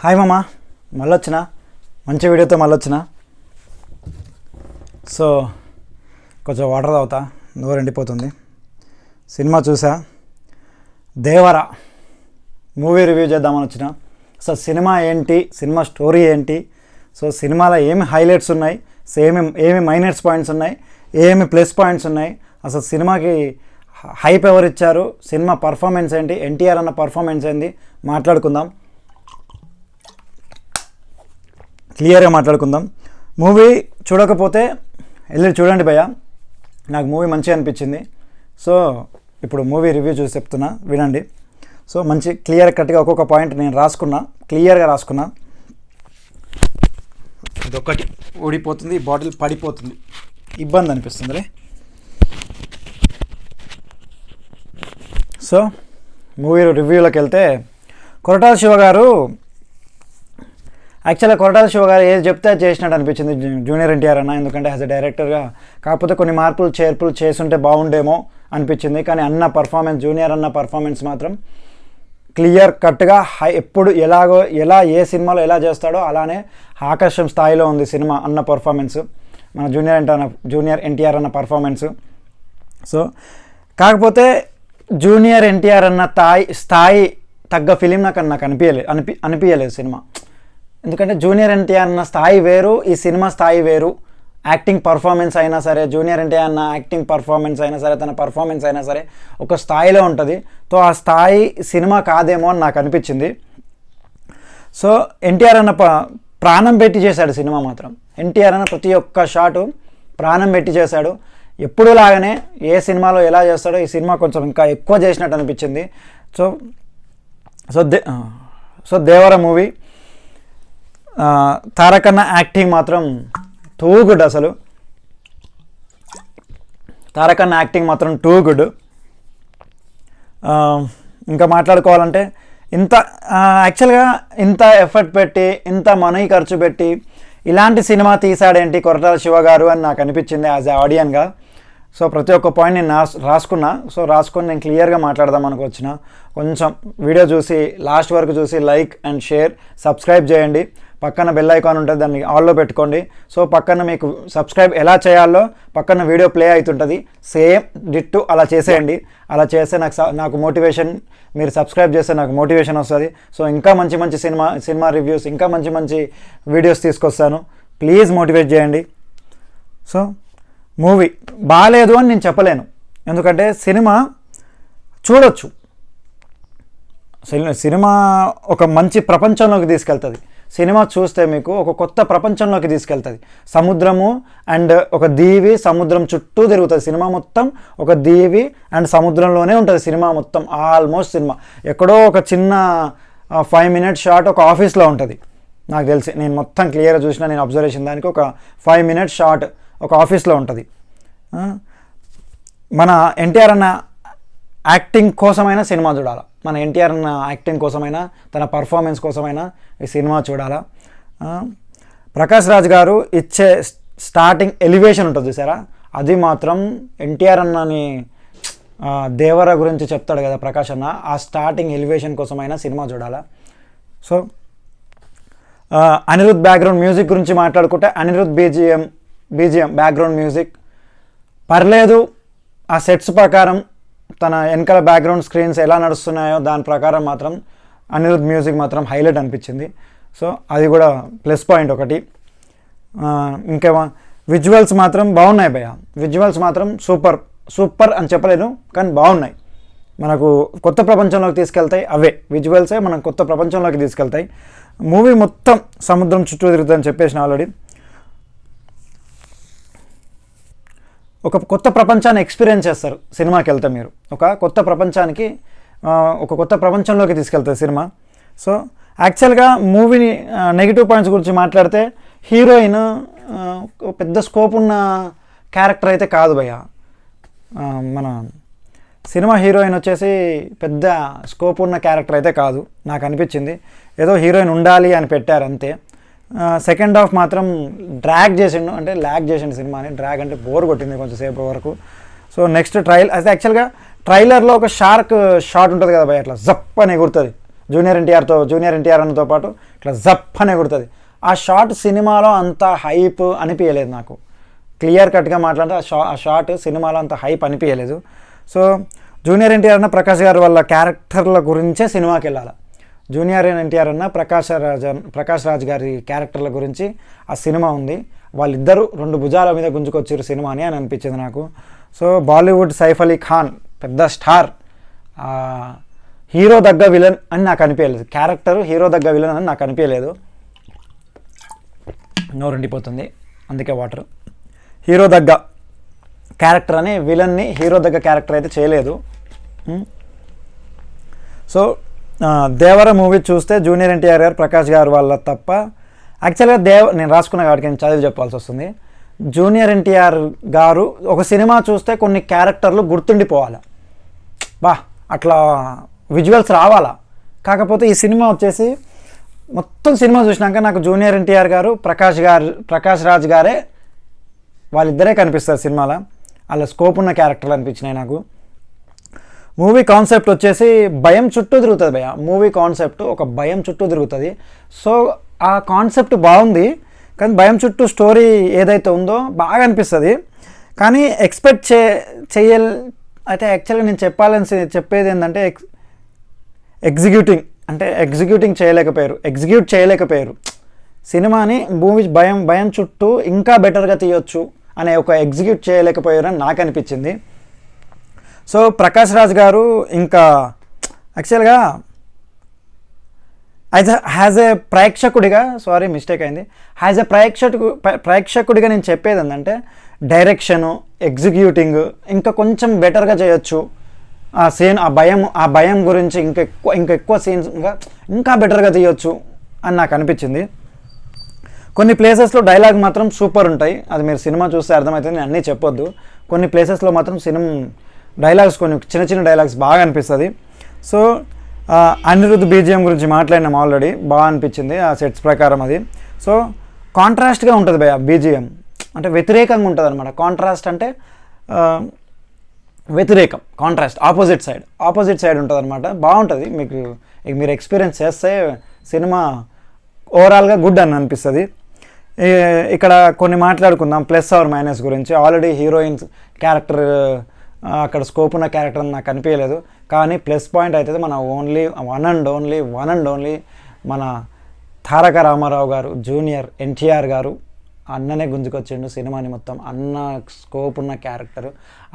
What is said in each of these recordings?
Hi మామ, మళ్ళీ వచ్చిన మంచి వీడియోతో మళ్ళీ వచ్చిన. సో కొంచెం వాటర్ తాగుతా, నోరు ఎండిపోతుంది. సినిమా చూసా, దేవరా మూవీ రివ్యూ చేద్దామని వచ్చిన. సో సినిమా ఏంటి, సినిమా స్టోరీ ఏంటి, సో సినిమాలో ఏమి హైలైట్స్ ఉన్నాయి, ఏమి మైనస్ పాయింట్స్ ఉన్నాయి, ఏమి ప్లస్ పాయింట్స్ ఉన్నాయి, అసలు సినిమాకి హైప్ ఎవరు ఇచ్చారు, సినిమా పర్ఫార్మెన్స్ ఏంటి, ఎన్టీఆర్ అన్న పర్ఫార్మెన్స్ ఏంటి మాట్లాడుకుందాం. క్లియర్గా మాట్లాడుకుందాం. మూవీ చూడకపోతే వెళ్ళి చూడండి భయ్య, నాకు మూవీ మంచిగా అనిపించింది. సో ఇప్పుడు మూవీ రివ్యూ చూసి చెప్తున్నా, వినండి. సో మంచి క్లియర్ కట్గా ఒక్కొక్క పాయింట్ నేను క్లియర్గా రాసుకున్నా. ఇదొక్కటి ఊడిపోతుంది, బాటిల్ పడిపోతుంది, ఇబ్బంది అనిపిస్తుంది. సో మూవీ రివ్యూలోకి వెళ్తే, కొరటాల శివ గారు యాక్చువల్గా కొరటాల శివ గారు ఏది చెప్తే అది చేసినట్టు అనిపించింది జూనియర్ ఎన్టీఆర్ అన్న. ఎందుకంటే యాజ్ ఎ డైరెక్టర్గా కాకపోతే కొన్ని మార్పులు చేర్పులు చేసుంటే బాగుండేమో అనిపించింది. కానీ జూనియర్ అన్న పర్ఫార్మెన్స్ మాత్రం క్లియర్ కట్గా ఎప్పుడు ఎలా ఏ సినిమాలో ఎలా చేస్తాడో అలానే ఆకర్షణ స్థాయిలో ఉంది సినిమా అన్న పర్ఫార్మెన్స్, మన జూనియర్ ఎన్టీఆర్ అన్న పర్ఫార్మెన్స్. సో కాకపోతే జూనియర్ ఎన్టీఆర్ అన్న స్థాయి తగ్గ ఫిలిం నాకు అనిపించలేదు సినిమా. ఎందుకంటే జూనియర్ ఎన్టీఆర్ అన్న స్థాయి వేరు, ఈ సినిమా స్థాయి వేరు. యాక్టింగ్ పర్ఫార్మెన్స్ అయినా సరే, జూనియర్ ఎన్టీఆర్ అన్న యాక్టింగ్ పర్ఫార్మెన్స్ అయినా సరే, తన పర్ఫార్మెన్స్ అయినా సరే ఒక స్థాయిలో ఉంటుంది. సో ఆ స్థాయి సినిమా కాదేమో అని నాకు అనిపించింది. సో ఎన్టీఆర్ అన్న ప్రాణం పెట్టి చేశాడు సినిమా మాత్రం. ఎన్టీఆర్ అన్న ప్రతి ఒక్క షాటు ప్రాణం పెట్టి చేశాడు. ఎప్పుడు లాగానే ఏ సినిమాలో ఎలా చేస్తాడో ఈ సినిమా కొంచెం ఇంకా ఎక్కువ చేసినట్టు అనిపించింది. సో దేవర మూవీ, తారకన్న యాక్టింగ్ మాత్రం టూ గుడ్. అసలు తారకన్న యాక్టింగ్ మాత్రం టూ గుడ్. ఇంకా మాట్లాడుకోవాలంటే యాక్చువల్గా ఇంత ఎఫర్ట్ పెట్టి, ఇంత మనీ ఖర్చు పెట్టి ఇలాంటి సినిమా తీసాడేంటి కొరటాల శివ గారు అని నాకు అనిపించింది యాజ్ ఏ ఆడియన్గా. సో ప్రతి ఒక్క పాయింట్ నేను రాసుకున్నా. సో రాసుకొని నేను క్లియర్గా మాట్లాడదాం అనుకొచ్చిన. కొంచెం వీడియో చూసి లాస్ట్ వరకు చూసి లైక్ అండ్ షేర్, సబ్స్క్రైబ్ చేయండి. పక్కన బెల్ ఐకాన్ ఉంటుంది, దాన్ని ఆల్లో పెట్టుకోండి. సో పక్కన మీకు సబ్స్క్రైబ్ ఎలా చేయాలో పక్కన వీడియో ప్లే అవుతుంటుంది, సేమ్ డిట్టు అలా చేసేయండి. అలా చేస్తే నాకు మోటివేషన్, మీరు సబ్స్క్రైబ్ చేస్తే నాకు మోటివేషన్ వస్తుంది. సో ఇంకా మంచి సినిమా రివ్యూస్, ఇంకా మంచి వీడియోస్ తీసుకొస్తాను. ప్లీజ్ మోటివేట్ చేయండి. సో మూవీ బాగాలేదు అని నేను చెప్పలేను, ఎందుకంటే సినిమా చూడొచ్చు. సినిమా ఒక మంచి ప్రపంచంలోకి తీసుకెళ్తుంది. సినిమా చూస్తే మీకు ఒక కొత్త ప్రపంచంలోకి తీసుకెళ్తుంది. సముద్రము అండ్ ఒక దీవి, సముద్రం చుట్టూ తిరుగుతుంది సినిమా మొత్తం. ఒక దీవి అండ్ సముద్రంలోనే ఉంటుంది సినిమా మొత్తం. ఆల్మోస్ట్ సినిమా ఎక్కడో ఒక చిన్న 5 minutes షాట్ ఒక ఆఫీస్లో ఉంటుంది నాకు తెలిసి. నేను మొత్తం క్లియర్గా చూసిన, నేను అబ్జర్వేషన్ దానికి ఒక 5 minutes షాట్ ఒక ఆఫీస్లో ఉంటుంది. మన ఎన్టీఆర్ అన్న యాక్టింగ్ కోసమైనా సినిమా చూడాలి. మన ఎన్టీఆర్ అన్న యాక్టింగ్ కోసమైనా, తన పర్ఫార్మెన్స్ కోసమైనా ఈ సినిమా చూడాలా. ప్రకాష్ రాజ్ గారు ఇచ్చే స్టార్టింగ్ ఎలివేషన్ ఉంటుంది చూసారా, అది మాత్రం ఎన్టీఆర్ అన్నని దేవర గురించి చెప్తాడు కదా ప్రకాష్ అన్న, ఆ స్టార్టింగ్ ఎలివేషన్ కోసమైనా సినిమా చూడాలా. సో అనిరుద్ బ్యాక్గ్రౌండ్ మ్యూజిక్ గురించి మాట్లాడుకుంటే, అనిరుద్ బీజిఎం బ్యాక్గ్రౌండ్ మ్యూజిక్ పర్లేదు. ఆ సెట్స్ ప్రకారం, తన వెనకాల బ్యాక్గ్రౌండ్ స్క్రీన్స్ ఎలా నడుస్తున్నాయో దాని ప్రకారం మాత్రం అనిరుద్ మ్యూజిక్ మాత్రం హైలైట్ అనిపించింది. సో అది కూడా ప్లస్ పాయింట్ ఒకటి. ఇంకా విజువల్స్ మాత్రం బాగున్నాయి భయ్య. విజువల్స్ మాత్రం సూపర్ అని చెప్పలేను, కానీ బాగున్నాయి. మనకు కొత్త ప్రపంచంలోకి తీసుకెళ్తాయి. అవే విజువల్సే మనం కొత్త ప్రపంచంలోకి తీసుకెళ్తాయి. మూవీ మొత్తం సముద్రం చుట్టూ తిరుగుతుందని చెప్పేసిన ఆల్రెడీ. ఒక కొత్త ప్రపంచాన్ని ఎక్స్పీరియన్స్ చేస్తారు సినిమాకి వెళ్తే మీరు. ఒక కొత్త ప్రపంచంలోకి తీసుకెళ్తారు సినిమా. సో యాక్చువల్గా మూవీని నెగిటివ్ పాయింట్స్ గురించి మాట్లాడితే, హీరోయిన్ పెద్ద స్కోప్ ఉన్న క్యారెక్టర్ అయితే కాదు భయ్య. మన సినిమా హీరోయిన్ వచ్చేసి పెద్ద స్కోప్ ఉన్న క్యారెక్టర్ అయితే కాదు నాకు అనిపించింది. ఏదో హీరోయిన్ ఉండాలి అని పెట్టారు అంతే. సెకండ్ హాఫ్ మాత్రం ల్యాగ్ చేసిండు సినిమాని. డ్రాగ్ అంటే బోర్ కొట్టింది కొంచెంసేపు వరకు. సో నెక్స్ట్ యాక్చువల్గా ట్రైలర్లో ఒక షార్క్ షాట్ ఉంటుంది కదా భయ, అట్లా జప్ అని ఎగురుతుంది జూనియర్ ఎన్టీఆర్ అన్నతో పాటు ఇట్లా జప్ అని ఎగురుతుంది. ఆ షాట్ సినిమాలో అంత హైప్ అనిపించలేదు నాకు. క్లియర్ కట్గా మాట్లాడితే ఆ షాట్ సినిమాలో అంత హైప్ అనిపించలేదు. సో జూనియర్ ఎన్టీఆర్ అన్న ప్రకాష్ గారు వాళ్ళ క్యారెక్టర్ల గురించే సినిమాకి వెళ్ళాలి. జూనియర్ ఎన్టీఆర్ అన్న ప్రకాష్ రాజ్ గారి క్యారెక్టర్ల గురించి ఆ సినిమా ఉంది. వాళ్ళిద్దరూ 2 భుజాల మీద గుంజుకొచ్చారు సినిమాని అని అనిపించింది నాకు. సో బాలీవుడ్ సైఫ్ అలీ ఖాన్ పెద్ద స్టార్, హీరో దగ్గ విలన్ అని నాకు అనిపించలేదు. క్యారెక్టర్ హీరో దగ్గ విలన్ అని నాకు అనిపించలేదు. నోరుండిపోతుంది అందుకే వాటర్. హీరో దగ్గ క్యారెక్టర్ అని విలన్ని హీరో దగ్గ క్యారెక్టర్ అయితే చేయలేదు. సో దేవర మూవీ చూస్తే జూనియర్ ఎన్టీఆర్ గారు ప్రకాష్ గారు వాళ్ళ తప్ప, యాక్చువల్గా నేను రాసుకున్న కాబట్టి నేను చదివి చెప్పాల్సి వస్తుంది. జూనియర్ ఎన్టీఆర్ గారు ఒక సినిమా చూస్తే కొన్ని క్యారెక్టర్లు గుర్తుండిపోవాలి, అట్లా విజువల్స్ రావాలా. కాకపోతే ఈ సినిమా వచ్చేసి మొత్తం సినిమా చూసినాక నాకు జూనియర్ ఎన్టీఆర్ గారు ప్రకాష్ రాజ్ గారే వాళ్ళిద్దరే కనిపిస్తారు సినిమాలో. వాళ్ళ స్కోప్ ఉన్న క్యారెక్టర్లు అనిపించినాయి నాకు. మూవీ కాన్సెప్ట్ వచ్చేసి భయం చుట్టూ తిరుగుతుంది భయ్య. మూవీ కాన్సెప్ట్ ఒక భయం చుట్టూ తిరుగుతుంది. సో ఆ కాన్సెప్ట్ బాగుంది, కానీ భయం చుట్టూ స్టోరీ ఏదైతే ఉందో బాగా అనిపిస్తుంది. కానీ ఎక్స్పెక్ట్ చేయాలి అయితే యాక్చువల్గా నేను చెప్పేది ఏంటంటే ఎగ్జిక్యూట్ చేయలేకపోయారు సినిమాని. మూవీ భయం చుట్టూ ఇంకా బెటర్గా తీయొచ్చు అనే ఒక ఎగ్జిక్యూట్ చేయలేకపోయారని నాకు అనిపించింది. సో ప్రకాష్ రాజ్ గారు ఇంకా యాక్చువల్గా యాజ్ ఏ ప్రేక్షకుడిగా ప్రేక్షకుడిగా నేను చెప్పేది ఏంటంటే డైరెక్షను, ఎగ్జిక్యూటింగ్ ఇంకా కొంచెం బెటర్గా చేయొచ్చు. ఆ సీన్ ఆ భయం గురించి ఇంకెక్కువ సీన్స్గా ఇంకా బెటర్గా తీయొచ్చు అని నాకు అనిపించింది. కొన్ని ప్లేసెస్లో డైలాగ్ మాత్రం సూపర్ ఉంటాయి, అది మీరు సినిమా చూస్తే అర్థమవుతుంది, నేను అన్నీ చెప్పొద్దు. కొన్ని ప్లేసెస్లో మాత్రం డైలాగ్స్ కొన్ని చిన్న డైలాగ్స్ బాగా అనిపిస్తుంది. సో అనిరుద్ధ్ బీజిఎం గురించి మాట్లాడినాం ఆల్రెడీ, బాగా అనిపించింది ఆ సెట్స్ ప్రకారం అది. సో కాంట్రాస్ట్గా ఉంటుంది భయ బీజిఎం, అంటే వ్యతిరేకంగా ఉంటుంది అనమాట. కాంట్రాస్ట్ అంటే వ్యతిరేకం, కాంట్రాస్ట్ ఆపోజిట్ సైడ్ ఉంటుంది అనమాట. బాగుంటుంది, మీరు ఎక్స్పీరియన్స్ చేస్తే సినిమా ఓవరాల్గా గుడ్ అని అనిపిస్తుంది. ఇక్కడ కొన్ని మాట్లాడుకుందాం ప్లస్ ఆర్ మైనస్ గురించి. ఆల్రెడీ హీరోయిన్స్ క్యారెక్టర్ అక్కడ స్కోప్ ఉన్న క్యారెక్టర్ నాకు అనిపించలేదు. కానీ ప్లస్ పాయింట్ అయితే మన వన్ అండ్ ఓన్లీ మన తారక రామారావు గారు, జూనియర్ ఎన్టీఆర్ గారు అన్ననే గుంజుకొచ్చిండు సినిమాని మొత్తం. అన్న స్కోప్ ఉన్న క్యారెక్టర్,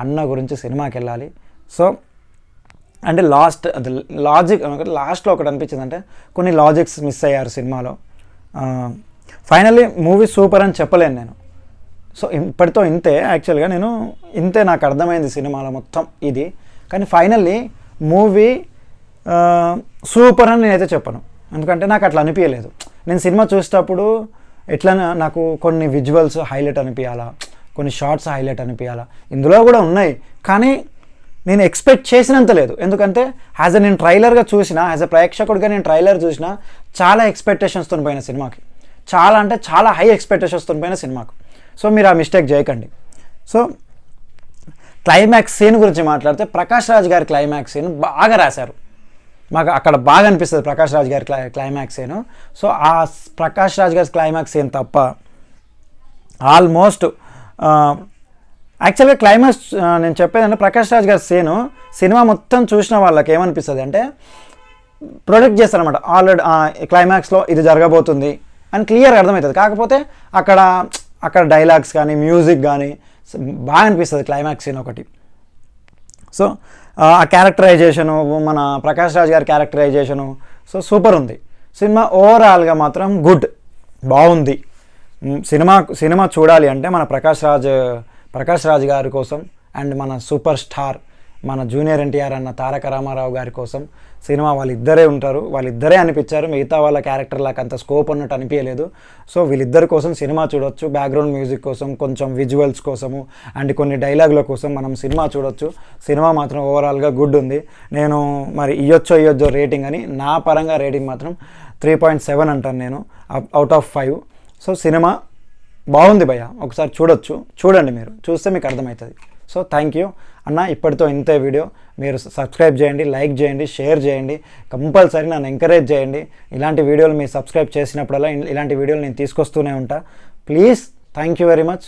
అన్న గురించి సినిమాకి వెళ్ళాలి. సో అంటే లాస్ట్లో ఒకటి అనిపించింది, అంటే కొన్ని లాజిక్స్ మిస్ అయ్యారు సినిమాలో. ఫైనల్లీ మూవీ సూపర్ అని చెప్పలేను నేను. సో ఇప్పటితో ఇంతే, యాక్చువల్గా ఇంతే నాకు అర్థమైంది సినిమాలో మొత్తం ఇది. కానీ ఫైనల్లీ మూవీ సూపర్ అని నేనైతే చెప్పను, ఎందుకంటే నాకు అట్లా అనిపించలేదు. నేను సినిమా చూసేటప్పుడు ఎట్లా నాకు కొన్ని విజువల్స్ హైలైట్ అనిపించాలా, కొన్ని షార్ట్స్ హైలైట్ అనిపించాలా, ఇందులో కూడా ఉన్నాయి. కానీ నేను ఎక్స్పెక్ట్ చేసినంత లేదు, ఎందుకంటే నేను ట్రైలర్గా చూసిన, యాజ్ ఎ ప్రేక్షకుడిగా నేను ట్రైలర్ చూసిన, చాలా ఎక్స్పెక్టేషన్స్తో పోయిన సినిమాకి, చాలా హై ఎక్స్పెక్టేషన్స్తో పోయిన సినిమాకు. సో మీరు ఆ మిస్టేక్ చేయకండి. సో క్లైమాక్స్ సీన్ గురించి మాట్లాడితే ప్రకాష్ రాజ్ గారి క్లైమాక్స్ సీన్ బాగా రాశారు, మాకు అక్కడ బాగా అనిపిస్తుంది ప్రకాష్ రాజ్ గారి క్లైమాక్స్ సీను. సో ఆ ప్రకాష్ రాజ్ గారి క్లైమాక్స్ సీన్ తప్ప ఆల్మోస్ట్ యాక్చువల్గా క్లైమాక్స్ నేను చెప్పేదంటే ప్రకాష్ రాజ్ గారి సినిమా మొత్తం చూసిన వాళ్ళకి ఏమనిపిస్తుంది అంటే ప్రొడక్ట్ చేస్తారనమాట, ఆల్రెడీ క్లైమాక్స్లో ఇది జరగబోతుంది అని క్లియర్గా అర్థమవుతుంది. కాకపోతే అక్కడ డైలాగ్స్ కానీ మ్యూజిక్ కానీ బాగా అనిపిస్తుంది క్లైమాక్స్ సీన్ ఒకటి. సో ఆ క్యారెక్టరైజేషను, మన ప్రకాష్ రాజ్ గారి క్యారెక్టరైజేషను సూపర్ ఉంది. సినిమా ఓవరాల్గా మాత్రం గుడ్, బాగుంది. సినిమా చూడాలి అంటే మన ప్రకాష్ రాజ్ గారి కోసం అండ్ మన సూపర్ స్టార్ మన జూనియర్ ఎన్టీఆర్ అన్న తారక రామారావు గారి కోసం సినిమా వాళ్ళిద్దరే ఉంటారు, వాళ్ళిద్దరే అనిపించారు. మిగతా వాళ్ళ క్యారెక్టర్లకు అంత స్కోప్ ఉన్నట్టు అనిపించలేదు. సో వీళ్ళిద్దరి కోసం సినిమా చూడొచ్చు, బ్యాక్గ్రౌండ్ మ్యూజిక్ కోసం, కొంచెం విజువల్స్ కోసము అండ్ కొన్ని డైలాగుల కోసం మనం సినిమా చూడొచ్చు. సినిమా మాత్రం ఓవరాల్గా గుడ్ ఉంది. నేను మరి ఇయ్యొచ్చో రేటింగ్ అని, నా పరంగా రేటింగ్ మాత్రం 3.7 అంటాను నేను, అవుట్ ఆఫ్ 5. సో సినిమా బాగుంది భయ్య, ఒకసారి చూడండి, మీరు చూస్తే మీకు అర్థమవుతుంది. సో థ్యాంక్ యూ అన్న. ఇప్పటితో ఇంతే వీడియో. మీరు సబ్స్క్రైబ్ చేయండి, లైక్ చేయండి, షేర్ చేయండి, కంపల్సరీ నన్ను ఎంకరేజ్ చేయండి. ఇలాంటి వీడియోలు మీరు సబ్స్క్రైబ్ చేసినప్పుడల్లా ఇలాంటి వీడియోలు నేను తీసుకొస్తూనే ఉంటా. Please, thank you very much.